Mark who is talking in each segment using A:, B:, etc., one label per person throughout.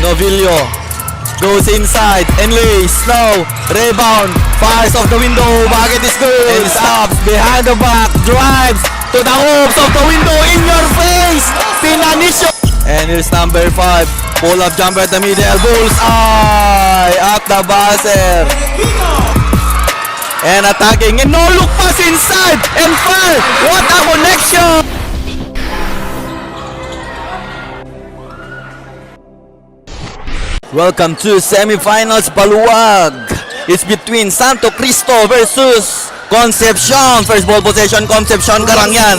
A: Novillo goes inside and lays. No. Rebound. Fires off the window. Bucket is good. And stops behind the back. Drives to the hoops of the window. In your face. Pinanisyo. And here's number 5. Pull up jumper at the middle. Bullseye at the buzzer. And attacking. And no look pass inside. And fire. What a connection. Welcome to semifinals Baluwag. It's between Santo Cristo versus Concepcion. First ball possession, Concepcion Karangyan.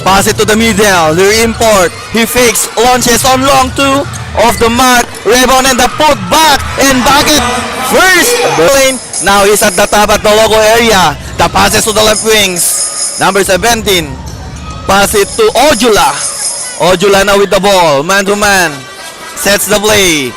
A: Pass it to the middle. The import. He fakes, launches on long two. Off the mark. Rebound and the put back. And bucket. First. Now he's at the top at the logo area. The passes to the left wings. Number 17. Pass it to Ojula. Ojula now with the ball. Man to man. Sets the play.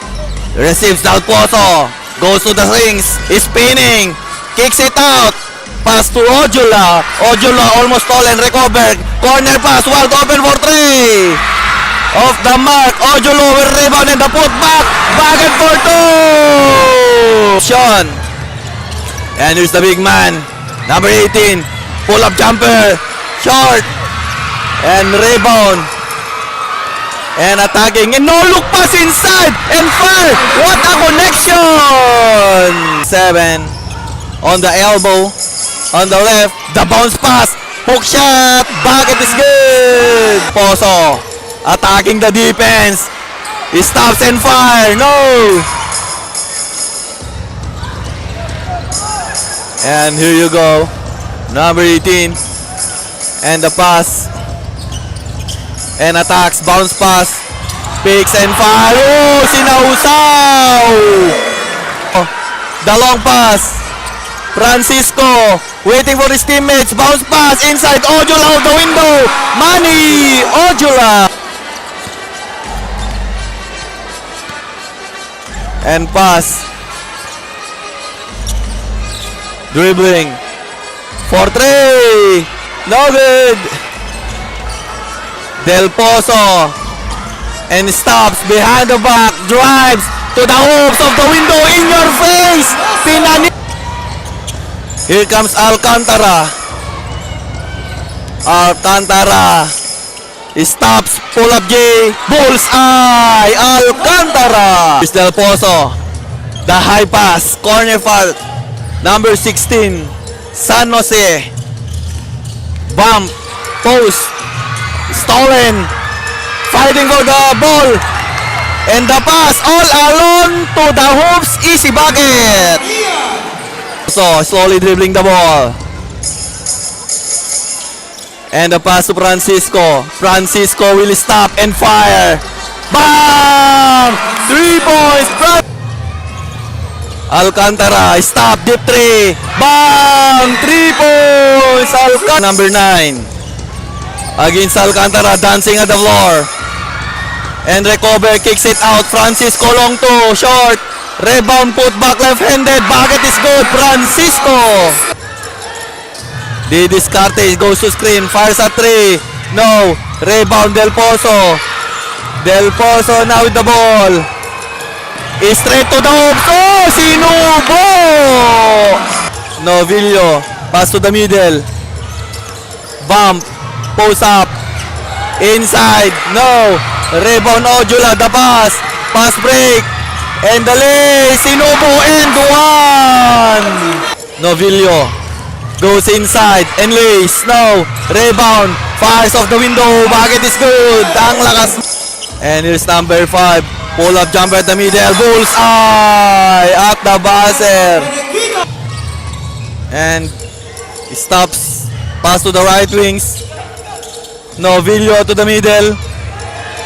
A: Receives Del Pozo. Goes to the rings. Is spinning. Kicks it out. Pass to Ojula. Ojula almost stolen. Recovered. Corner pass. Wide open for 3. Off the mark. Ojula will rebound and the put back. Bucket for 2. Sean. And here's the big man. Number 18. Pull up jumper. Short. And rebound. And attacking. And no look pass inside. And fire. What a connection. 7. On the elbow. On the left. The bounce pass. Hook shot. Bucket is good. Pozo. Attacking the defense. He stops and fire. No. And here you go. Number 18. And the pass. And attacks, bounce pass, picks and fire. Oh, sinausaw! Oh, the long pass. Francisco waiting for his teammates. Bounce pass inside. Ojula out the window. Manny Ojula. And pass. Dribbling. For 3. No good. Del Pozo. And stops behind the back. Drives to the hoops of the window. In your face. Here comes Alcantara. Alcantara. He stops. Pull up J. Bullseye. Alcantara. Here's Del Pozo. The high pass. Corner foul. Number 16. San Jose. Bump. Post. Stolen. Fighting for the ball. And the pass all alone to the hoops. Easy bucket. So slowly dribbling the ball. And the pass to Francisco. Francisco will stop and fire. Bam! 3 points. Alcantara. Stop. Deep 3. Bam! 3 points. Alcantara. Number 9. Against Alcantara, dancing at the floor. And recover, kicks it out. Francisco long two, short. Rebound, put back left-handed. Bucket is good. Francisco. Di Descartes goes to screen. Fires at 3. No. Rebound, Del Pozo. Del Pozo now with the ball. Straight to the hoops. Oh, sinubo. Novillo. Pass to the middle. Bump. Post up. Inside. No. Rebound Ojula. The pass. Pass break. And the lay. Sinubo and 1. Novillo. Goes inside and lays. No. Rebound. Fires off the window. Bucket is good. Ang lakas. And here's number 5. Pull up jumper at the middle. Bullseye. At the buzzer. And he stops. Pass to the right wings. Novillo to the middle.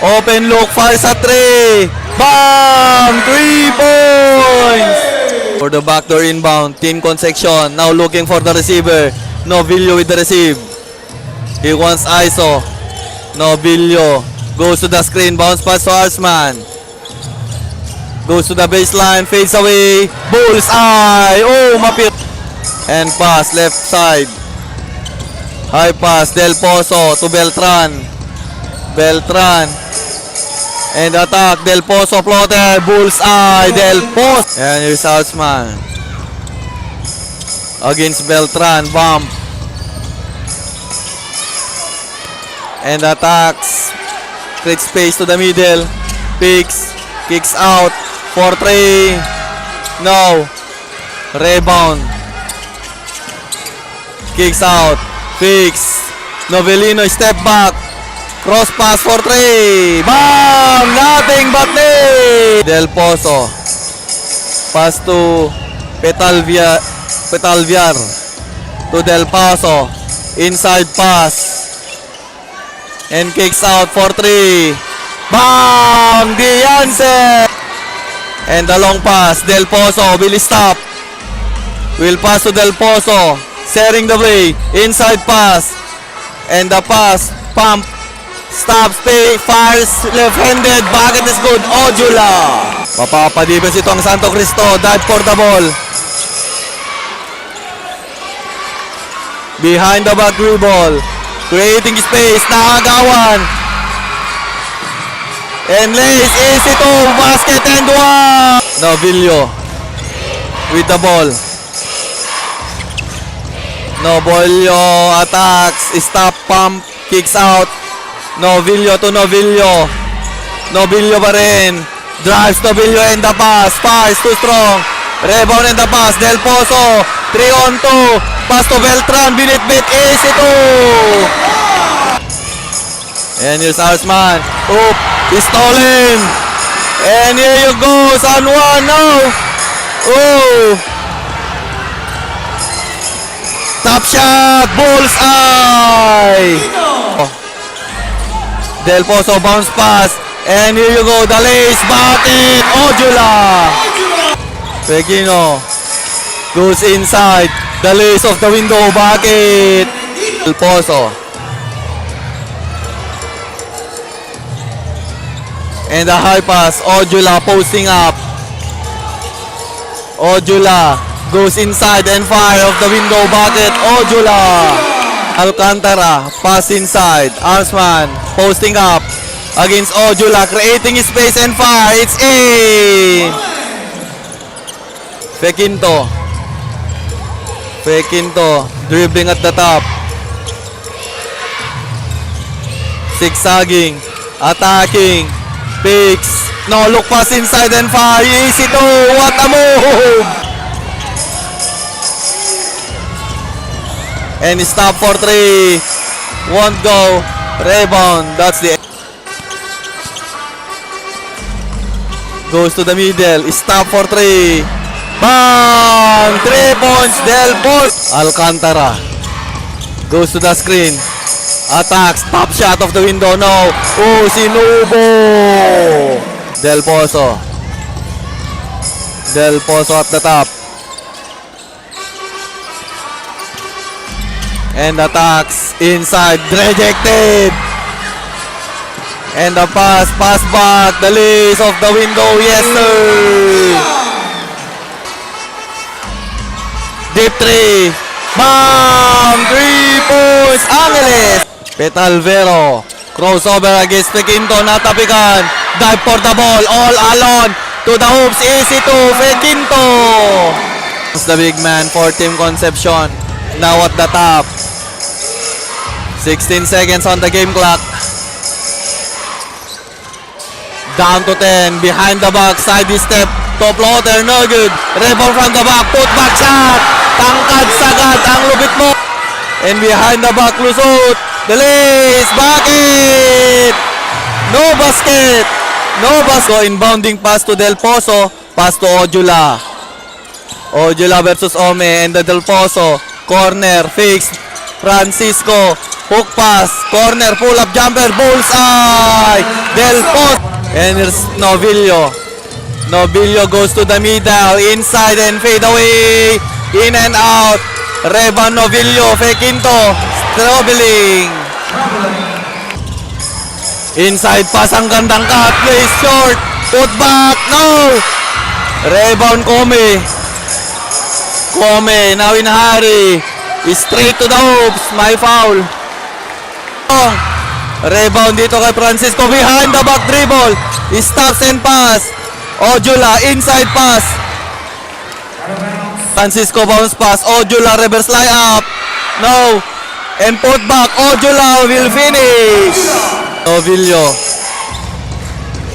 A: Open look. Fires at 3. Bam! 3 points! For the backdoor inbound. Team Concepcion. Now looking for the receiver. Novillo with the receive. He wants ISO. Novillo. Goes to the screen. Bounce pass to Arsman. Goes to the baseline. Fades away. Bullseye. Oh, mapit. And pass. Left side. High pass, Del Pozo to Beltran. Beltran. And attack, Del Pozo floater, bullseye, Del Pozo. And here's Salzman. Against Beltran, bump. And attacks. Creates space to the middle. Picks. Kicks out. 4-3. No. Rebound. Kicks out. Fix. Novellino step back. Cross pass for 3. Bam! Nothing but net. Del Pozo. Pass to Petalviar. To Del Pozo. Inside pass. And kicks out for 3. Bam! Dianse! And the long pass. Del Pozo will stop. Will pass to Del Pozo. Sharing the play. Inside pass. And the pass. Pump. Stops. Pay. Fires. Left-handed. Bucket is good. Ojula. Papapadibes ito ang Santo Cristo. Dive for the ball. Behind the back ball. Creating space, nakagawan. And lays, easy to, basket and one. Novillo with the ball. Novillo attacks, stop, pump, kicks out. Novillo to Novillo. Novillo pa rin. Drives Novillo and the pass. Fires too strong. Rebound and the pass. Del Pozo. 3-on-2. Pass to Beltran. Binit-bit. Easy to. And here's Arsman. Oop. He's stolen. And here you go. San Juan now. Oh. Top shot. Bullseye. Del Pozo bounce pass. And here you go. The lace. Bucket. Ojula. Pegino goes inside. The lace of the window. Bucket. Del Pozo. And the high pass. Ojula posting up. Ojula goes inside and fire of the window. Bucket. Ojula. Alcantara. Pass inside. Arsman posting up against Ojula. Creating space and fire. It's in. Fekinto. Dribbling at the top. Zigzagging. Attacking. Picks. No, look pass inside and fire. Easy to. What a move. And stop for 3. Won't go. Rebound. That's the goes to the middle. Stop for 3. Bang! 3 points. Del Pozo. Alcantara goes to the screen. Attacks. Top shot of the window. No. Oh, Sinubo. Del Pozo. At the top. And attacks. Inside. Rejected. And the pass back. The lace of the window. Yes, sir. Deep 3. Bam! 3 points. Angeles. Petalvero. Crossover against Fekinto. Natapikan. Dive for the ball. All alone. To the hoops. Easy to Fekinto. It's the big man for Team Concepcion. Now at the top. 16 seconds on the game clock. Down to 10. Behind the back. Side step. Top floater. No good. Rebound from the back. Put back shot. Tangkad sagad ang lupit mo. And behind the back. Lusot. The lace. Bucket. No basket. So inbounding pass to Del Pozo. Pass to Ojula. Ojula versus Ome. And the Del Pozo. Corner. Fixed. Francisco. Hook pass. Corner. Pull up jumper. Bullseye. Del Pozo. And here's Novillo. Novillo goes to the middle. Inside and fade away. In and out. Rebound Novillo. Fekinto. Struggling. Inside pass. Ang gandang cut. Place short. Put back. No. Rebound Come. Now in a hurry. Straight to the hoops. My foul. Rebound dito kay Francisco. Behind the back dribble. He stops and pass. Ojula, inside pass. Francisco bounce pass. Ojula, reverse layup. No. And put back. Ojula will finish. Novillo.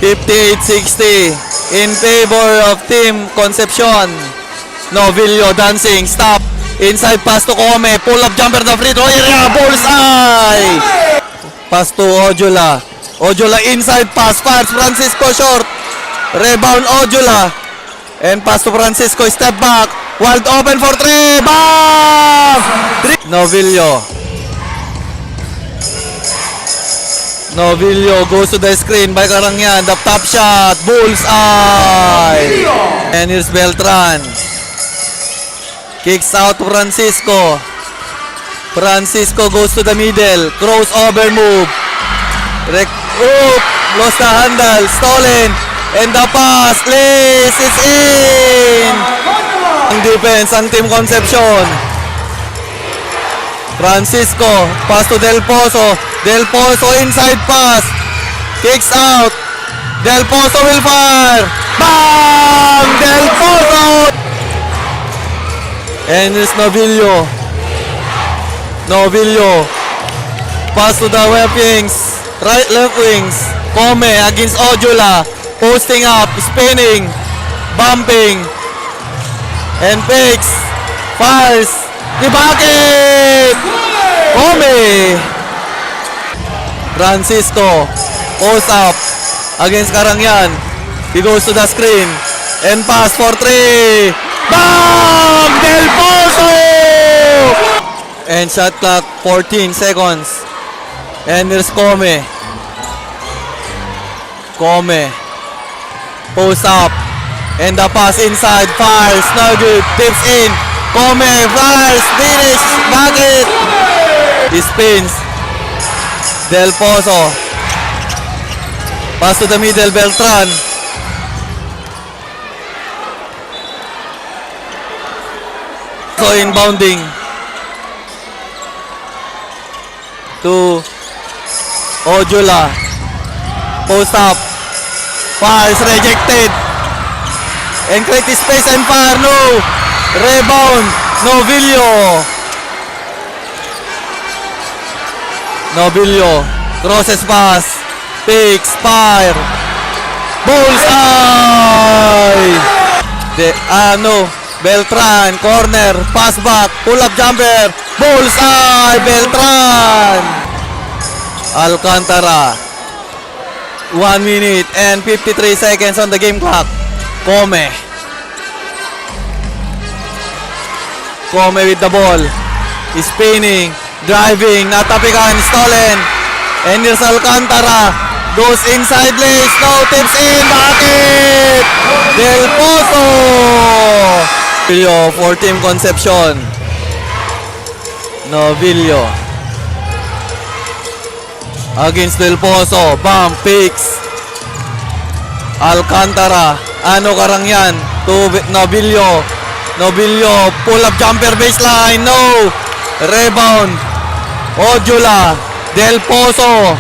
A: 58-60 in favor of Team Concepcion. Novillo dancing. Stop. Inside pass to Come. Pull up jumper the free throw area. Bullseye. Pass to Ojula. Ojula inside pass. Fires Francisco short. Rebound Ojula. And pass to Francisco. Step back. Wide open for 3. Bam! Novillo. Novillo goes to the screen by Karangyan. The top shot. Bullseye. And here's Beltran. Kicks out to Francisco. Francisco goes to the middle. Crossover move. Lost the handle. Stolen. And the pass. Lace is in. Ang defense ang Team Concepcion. Francisco. Pass to Del Pozo. Del Pozo inside pass. Kicks out. Del Pozo will fire. Bang! Del Pozo. And it's Novillo. Novillo. Pass to the left wings. Right left wings. Come against Ojula. Posting up. Spinning. Bumping. And fakes. Fires. The bucket. Come. Francisco. Post up. Against Karangyan. He goes to the screen. And pass for 3. Bam! Del Pozo! And shot clock 14 seconds. And there's Come. Come. Post up. And the pass inside. Fires. No good. Tips in. Come. Fires. Finish. Bucket. He spins. Del Pozo. Pass to the middle. Beltran. So inbounding to Ojula. Post up. Fires rejected. And create space and fire. No. Rebound. Novillo. Novillo. Crosses pass. Picks. Fire. Bullseye. Beltran, corner, pass back, pull up jumper, bullseye, Beltran. Alcantara. 1 minute and 53 seconds on the game clock. Come. Come with the ball. Spinning, driving, natapikan, stolen. And here's Alcantara. Goes inside lace, no tips in, bucket! Del Pozo! For Team Concepcion. Novillo. Against Del Pozo. Bump, picks. Alcantara. Karangyan. To Novillo. Novillo. Pull up jumper baseline. No. Rebound. Ojula. Del Pozo.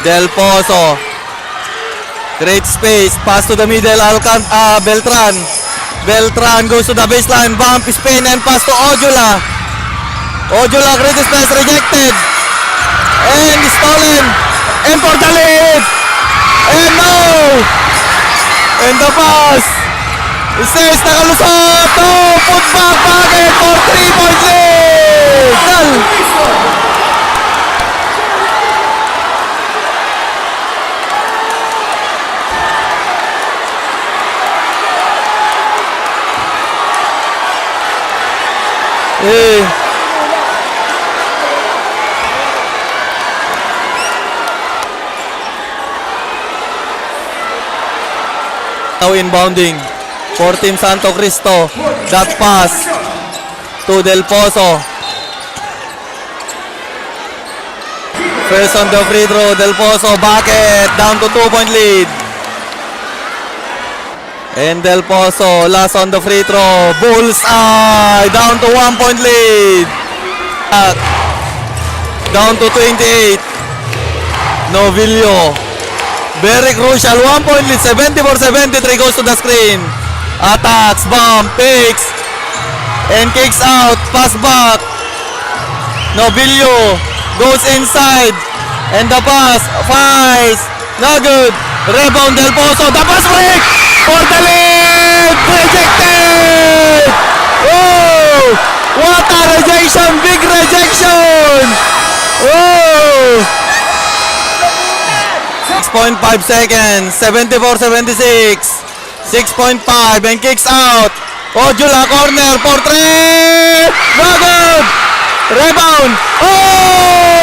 A: Del Pozo. Great space. Pass to the middle. Beltran. Beltran goes to the baseline. Bump, spin, and pass to Ojula. Ojula, great space, rejected. And stolen. And for the lead. And no. And the pass. It says nakalusot. No. Put back bucket for 3-point lead. Now inbounding for Team Santo Cristo. That pass to Del Pozo. First on the free throw, Del Pozo, bucket, down to 2-point lead. And Del Pozo, last on the free throw, bullseye, down to 1-point lead. Down to 28. Novillo. Very crucial. 1 point lead. 74-73 goes to the screen. Attacks. Bomb. Picks. And kicks out. Pass back. Novillo goes inside. And the pass. Fires. No good. Rebound Del Pozo. The pass break. For the lead. Rejected. Oh! What a rejection. Big rejection. Oh! 6.5 seconds. 74-76. 6.5 and kicks out. Ojula corner for 3. No good. Rebound. Oh!